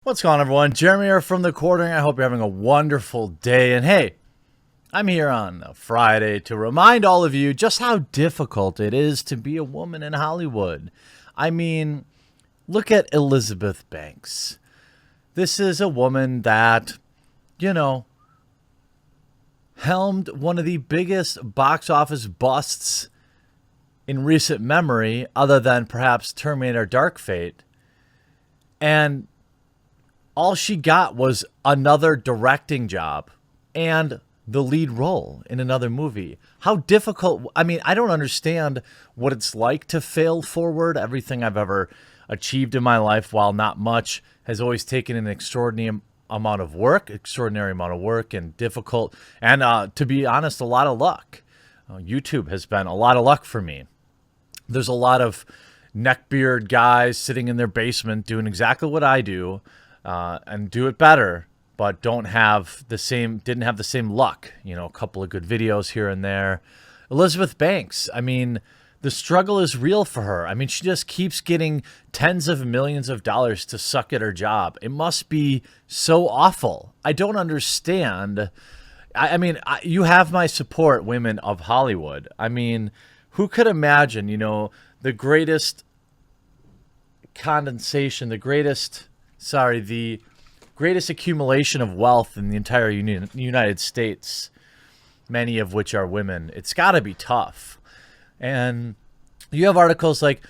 What's going on, everyone? Jeremy here from The Quartering. I hope you're having a wonderful day. And hey, I'm here on a Friday to remind all of you just how difficult it is to be a woman in Hollywood. I mean, look at Elizabeth Banks. This is a woman that, helmed one of the biggest box office busts in recent memory, other than perhaps Terminator Dark Fate. And all she got was another directing job and the lead role in another movie. How difficult. I mean, I don't understand what it's like to fail forward. Everything I've ever achieved in my life, while not much, has always taken an extraordinary amount of work and difficult. And to be honest, a lot of luck. YouTube has been a lot of luck for me. There's a lot of neckbeard guys sitting in their basement doing exactly what I do. And do it better, but didn't have the same luck. A couple of good videos here and there. Elizabeth Banks, I mean, the struggle is real for her. I mean, she just keeps getting tens of millions of dollars to suck at her job. It must be so awful. I don't understand. I mean, you have my support, women of Hollywood. I mean, who could imagine, the greatest condensation, the greatest accumulation of wealth in the entire United States, many of which are women. It's got to be tough. And you have articles like,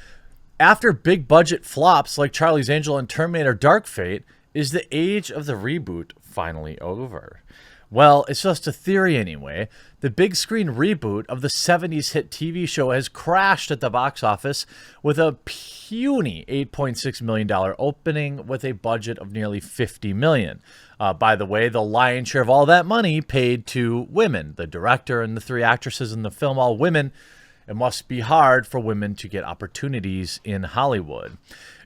after big budget flops like Charlie's Angel and Terminator Dark Fate, is the age of the reboot finally over? Well, it's just a theory anyway. The big screen reboot of the 70s hit TV show has crashed at the box office with a puny $8.6 million opening with a budget of nearly $50 million. By the way, the lion's share of all that money paid to women. The director and the three actresses in the film, all women. It must be hard for women to get opportunities in Hollywood.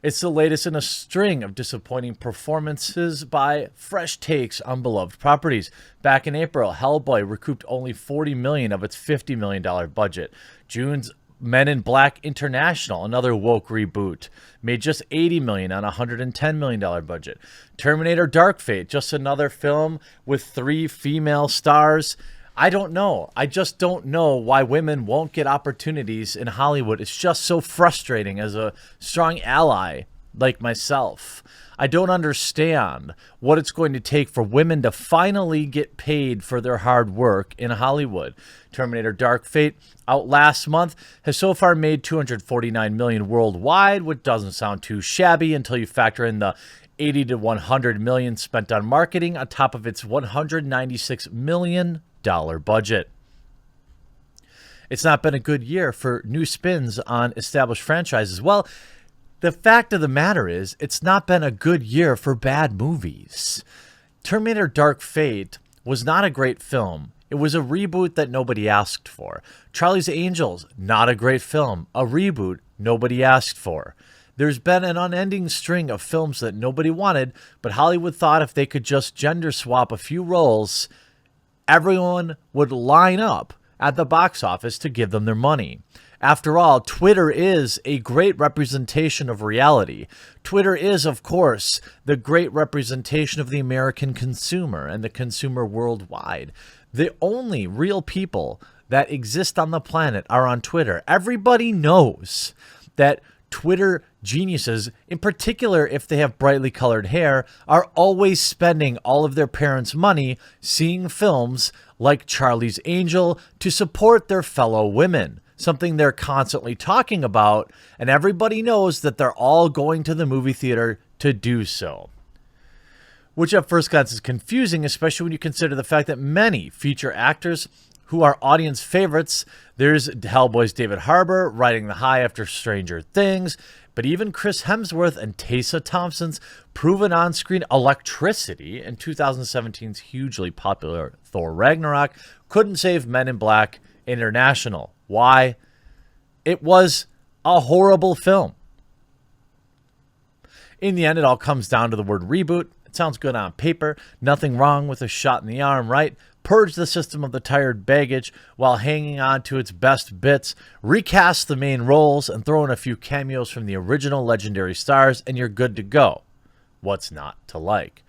It's the latest in a string of disappointing performances by fresh takes on beloved properties. Back in April, Hellboy recouped only $40 million of its $50 million budget. June's Men in Black International, another woke reboot, made just $80 million on a $110 million budget. Terminator Dark Fate, just another film with 3 female stars. I don't know. I just don't know why women won't get opportunities in Hollywood. It's just so frustrating as a strong ally like myself. I don't understand what it's going to take for women to finally get paid for their hard work in Hollywood. Terminator Dark Fate, out last month, has so far made $249 million worldwide, which doesn't sound too shabby until you factor in the $80 to $100 million spent on marketing on top of its $196 million budget. It's not been a good year for new spins on established franchises. Well, the fact of the matter is, it's not been a good year for bad movies. Terminator Dark Fate was not a great film. It was a reboot that nobody asked for. Charlie's Angels, not a great film. A reboot nobody asked for. There's been an unending string of films that nobody wanted, but Hollywood thought if they could just gender swap a few roles, everyone would line up at the box office to give them their money. After all, Twitter is a great representation of reality. Twitter is, of course, the great representation of the American consumer and the consumer worldwide. The only real people that exist on the planet are on Twitter. Everybody knows that Twitter geniuses, in particular if they have brightly colored hair, are always spending all of their parents' money seeing films like Charlie's Angel to support their fellow women, something they're constantly talking about, and everybody knows that they're all going to the movie theater to do so. Which at first glance is confusing, especially when you consider the fact that many feature actors who are audience favorites, there's Hellboy's David Harbour riding the high after Stranger Things, but even Chris Hemsworth and Tessa Thompson's proven on-screen electricity in 2017's hugely popular Thor Ragnarok couldn't save Men in Black International. Why? It was a horrible film. In the end, it all comes down to the word reboot. It sounds good on paper. Nothing wrong with a shot in the arm, right? Purge the system of the tired baggage while hanging on to its best bits. Recast the main roles and throw in a few cameos from the original legendary stars, and you're good to go. what's not to like?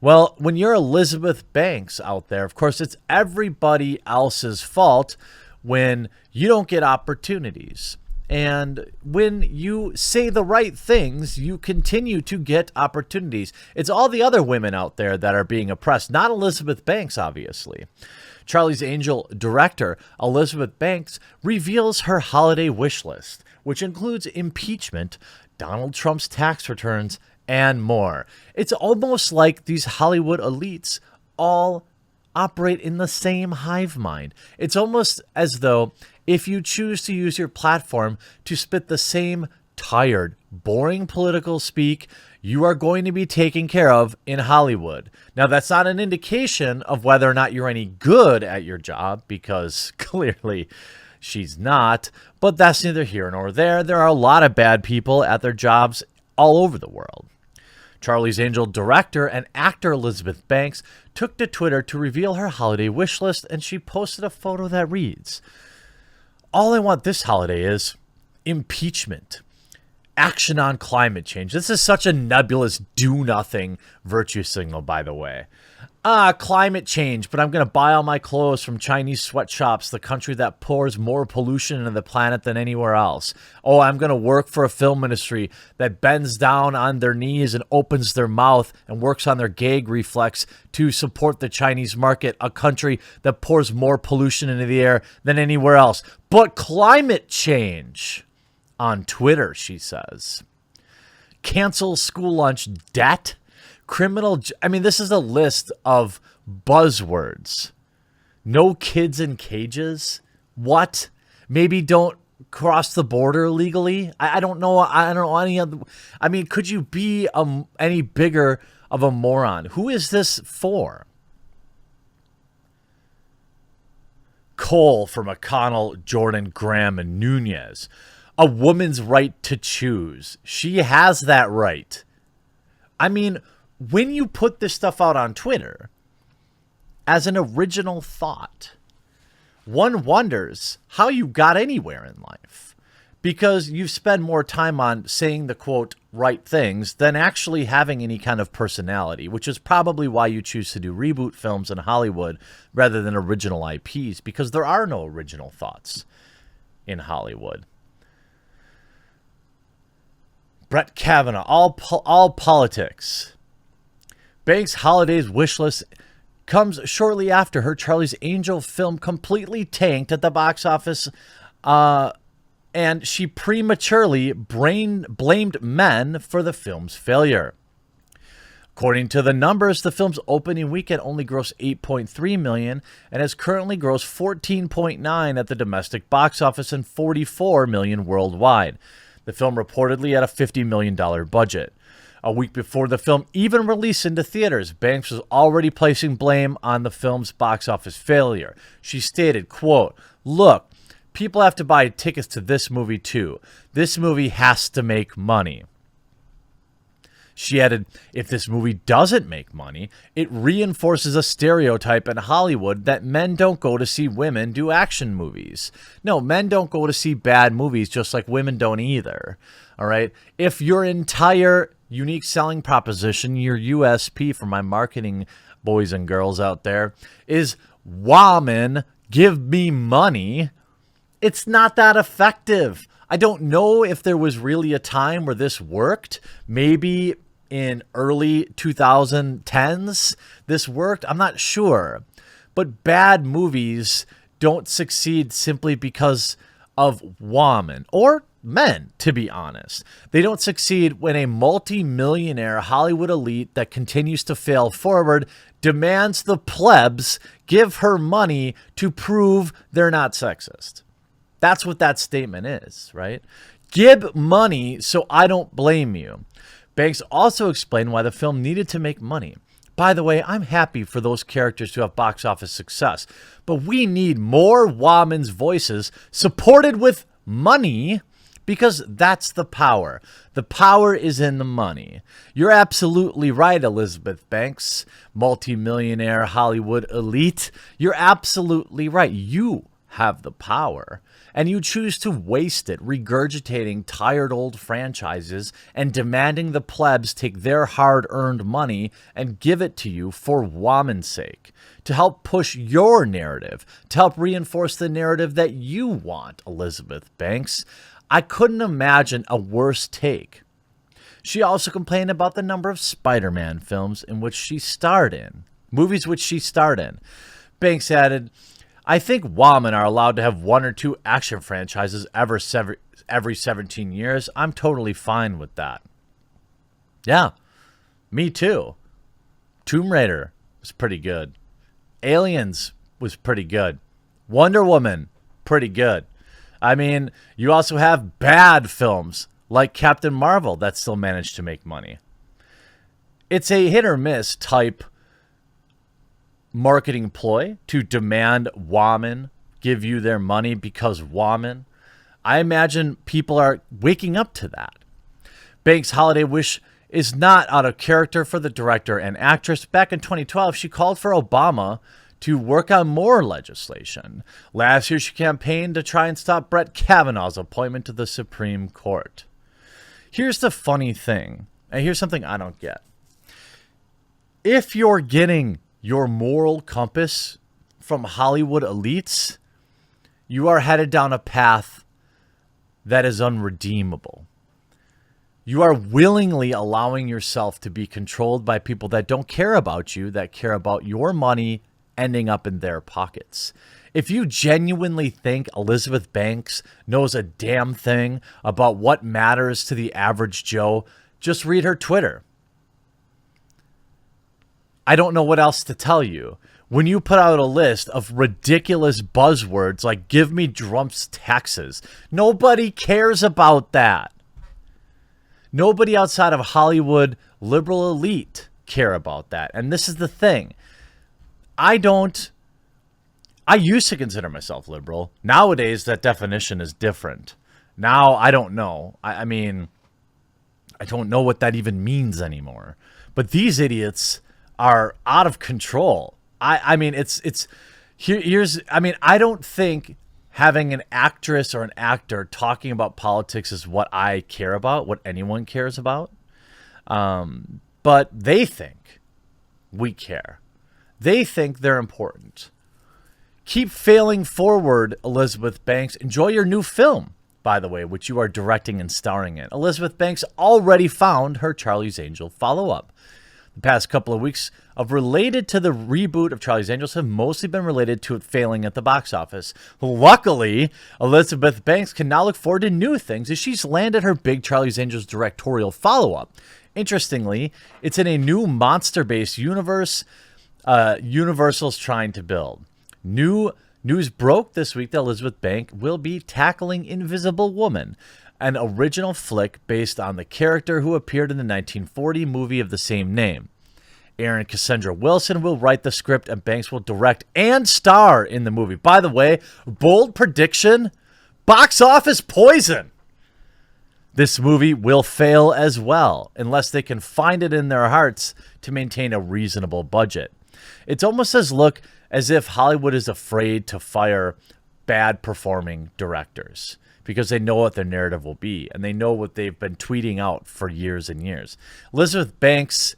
Well, when you're Elizabeth Banks out there, of course, it's everybody else's fault when you don't get opportunities. And when you say the right things, you continue to get opportunities. It's all the other women out there that are being oppressed, not Elizabeth Banks, obviously. Charlie's Angel director Elizabeth Banks reveals her holiday wish list, which includes impeachment, Donald Trump's tax returns, and more. It's almost like these Hollywood elites all operate in the same hive mind. It's almost as though if you choose to use your platform to spit the same tired, boring political speak, you are going to be taken care of in Hollywood. Now, that's not an indication of whether or not you're any good at your job, because clearly she's not, but that's neither here nor there. There are a lot of bad people at their jobs all over the world. Charlie's Angel director and actor Elizabeth Banks took to Twitter to reveal her holiday wish list, and she posted a photo that reads, "All I want this holiday is impeachment, action on climate change." This is such a nebulous do-nothing virtue signal, by the way. Climate change, but I'm going to buy all my clothes from Chinese sweatshops, the country that pours more pollution into the planet than anywhere else. Oh, I'm going to work for a film industry that bends down on their knees and opens their mouth and works on their gag reflex to support the Chinese market, a country that pours more pollution into the air than anywhere else. But climate change, on Twitter, she says. Cancel school lunch debt. This is a list of buzzwords. No kids in cages. What? Maybe don't cross the border legally. I don't know. I don't know any other. Could you be any bigger of a moron? Who is this for? Cole for McConnell, Jordan, Graham, and Nunez. A woman's right to choose. She has that right. When you put this stuff out on Twitter as an original thought, one wonders how you got anywhere in life, because you spend more time on saying the quote right things than actually having any kind of personality, which is probably why you choose to do reboot films in Hollywood rather than original IPs, because there are no original thoughts in Hollywood. Brett Kavanaugh, all politics. Banks' holidays wish list comes shortly after her Charlie's Angel film completely tanked at the box office, and she prematurely blamed men for the film's failure. According to the numbers, the film's opening weekend only grossed $8.3 million and has currently grossed $14.9 million at the domestic box office and $44 million worldwide. The film reportedly had a $50 million budget. A week before the film even released into theaters, Banks was already placing blame on the film's box office failure. She stated, quote, "Look, people have to buy tickets to this movie too. This movie has to make money." She added, "If this movie doesn't make money, it reinforces a stereotype in Hollywood that men don't go to see women do action movies. No, men don't go to see bad movies, just like women don't either. All right? If your entire unique selling proposition, your USP for my marketing boys and girls out there, is woman, give me money, it's not that effective. I don't know if there was really a time where this worked. Maybe in early 2010s this worked. I'm not sure. But bad movies don't succeed simply because of women or men, to be honest. They don't succeed when a multi-millionaire Hollywood elite that continues to fail forward demands the plebs give her money to prove they're not sexist. That's what that statement is, right? Give money so I don't blame you. Banks also explained why the film needed to make money. By the way, I'm happy for those characters to have box office success, but we need more women's voices supported with money, because that's the power. The power is in the money. You're absolutely right, Elizabeth Banks, multimillionaire Hollywood elite. You're absolutely right. You have the power, and you choose to waste it regurgitating tired old franchises and demanding the plebs take their hard-earned money and give it to you for woman's sake, to help push your narrative, to help reinforce the narrative that you want, Elizabeth Banks. I couldn't imagine a worse take. She also complained about the number of Spider-Man films in which she starred in, movies which she starred in. Banks added, I think women are allowed to have 1 or 2 action franchises every 17 years. I'm totally fine with that. Yeah, me too. Tomb Raider was pretty good. Aliens was pretty good. Wonder Woman, pretty good. I mean, you also have bad films like Captain Marvel that still managed to make money. It's a hit or miss type marketing ploy to demand women give you their money because women. I imagine people are waking up to that. Banks' holiday wish is not out of character for the director and actress. Back in 2012, she called for Obama to work on more legislation. Last year, she campaigned to try and stop Brett Kavanaugh's appointment to the Supreme Court. Here's the funny thing, and here's something I don't get. If you're getting your moral compass from Hollywood elites, you are headed down a path that is unredeemable. You are willingly allowing yourself to be controlled by people that don't care about you, that care about your money ending up in their pockets. If you genuinely think Elizabeth Banks knows a damn thing about what matters to the average Joe, just read her Twitter. I don't know what else to tell you. When you put out a list of ridiculous buzzwords like give me Trump's taxes, nobody cares about that. Nobody outside of Hollywood liberal elite care about that. And this is the thing. I used to consider myself liberal. Nowadays, that definition is different. Now, I don't know. I mean, I don't know what that even means anymore. But these idiots are out of control. I mean, I don't think having an actress or an actor talking about politics is what I care about, what anyone cares about. But they think we care. They think they're important. Keep failing forward, Elizabeth Banks. Enjoy your new film, by the way, which you are directing and starring in. Elizabeth Banks already found her Charlie's Angel follow-up. The past couple of weeks of related to the reboot of Charlie's Angels have mostly been related to it failing at the box office. Luckily, Elizabeth Banks can now look forward to new things as she's landed her big Charlie's Angels directorial follow-up. Interestingly, it's in a new monster-based universe Universal's trying to build. News broke this week that Elizabeth Banks will be tackling Invisible Woman, an original flick based on the character who appeared in the 1940 movie of the same name. Aaron Cassandra Wilson will write the script and Banks will direct and star in the movie. By the way, bold prediction, box office poison. This movie will fail as well unless they can find it in their hearts to maintain a reasonable budget. It's almost as if Hollywood is afraid to fire bad performing directors because they know what their narrative will be and they know what they've been tweeting out for years and years. Elizabeth Banks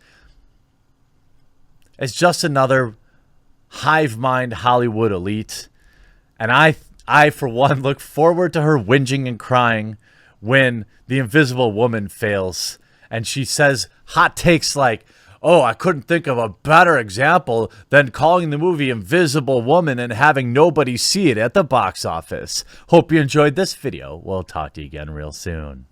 is just another hive mind Hollywood elite. And I, for one, look forward to her whinging and crying when The Invisible Woman fails and she says hot takes like, oh, I couldn't think of a better example than calling the movie Invisible Woman and having nobody see it at the box office. Hope you enjoyed this video. We'll talk to you again real soon.